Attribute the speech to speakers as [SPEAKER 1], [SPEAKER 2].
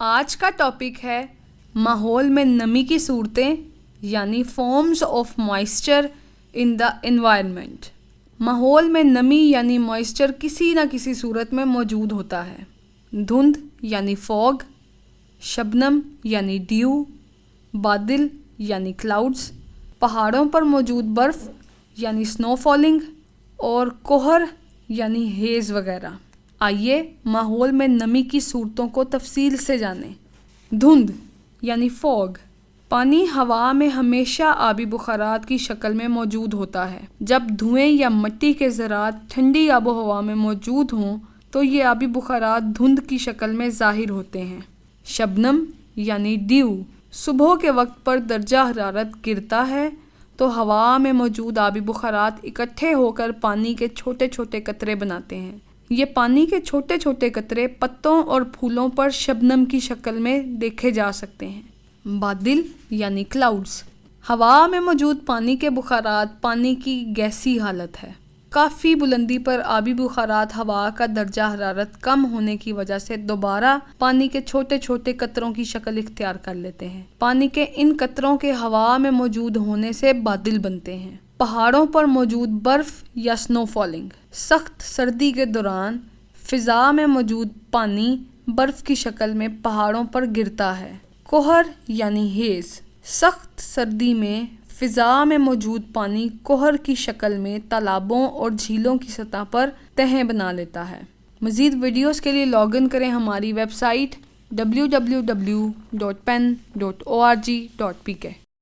[SPEAKER 1] آج کا ٹاپک ہے ماحول میں نمی کی صورتیں یعنی forms of moisture in the environment. ماحول میں نمی یعنی موئسچر کسی نہ کسی صورت میں موجود ہوتا ہے۔ دھند یعنی فوگ، شبنم یعنی ڈیو، بادل یعنی کلاؤڈز، پہاڑوں پر موجود برف یعنی سنو فالنگ، اور کوہر یعنی ہیز وغیرہ۔ آئیے ماحول میں نمی کی صورتوں کو تفصیل سے جانیں۔ دھند یعنی فوگ، پانی ہوا میں ہمیشہ آبی بخارات کی شکل میں موجود ہوتا ہے۔ جب دھوئیں یا مٹی کے ذرات ٹھنڈی آب و ہوا میں موجود ہوں تو یہ آبی بخارات دھند کی شکل میں ظاہر ہوتے ہیں۔ شبنم یعنی ڈیو، صبح کے وقت پر درجہ حرارت گرتا ہے تو ہوا میں موجود آبی بخارات اکٹھے ہو کر پانی کے چھوٹے چھوٹے قطرے بناتے ہیں۔ یہ پانی کے چھوٹے چھوٹے قطرے پتوں اور پھولوں پر شبنم کی شکل میں دیکھے جا سکتے ہیں۔ بادل یعنی کلاؤڈز، ہوا میں موجود پانی کے بخارات پانی کی گیسی حالت ہے۔ کافی بلندی پر آبی بخارات ہوا کا درجہ حرارت کم ہونے کی وجہ سے دوبارہ پانی کے چھوٹے چھوٹے قطروں کی شکل اختیار کر لیتے ہیں۔ پانی کے ان قطروں کے ہوا میں موجود ہونے سے بادل بنتے ہیں۔ پہاڑوں پر موجود برف یا سنو فالنگ، سخت سردی کے دوران فضا میں موجود پانی برف کی شکل میں پہاڑوں پر گرتا ہے۔ کوہر یعنی ہیز، سخت سردی میں فضا میں موجود پانی کوہر کی شکل میں تالابوں اور جھیلوں کی سطح پر تہیں بنا لیتا ہے۔ مزید ویڈیوز کے لیے لاگ ان کریں ہماری ویب سائٹ www.pen.org.pk۔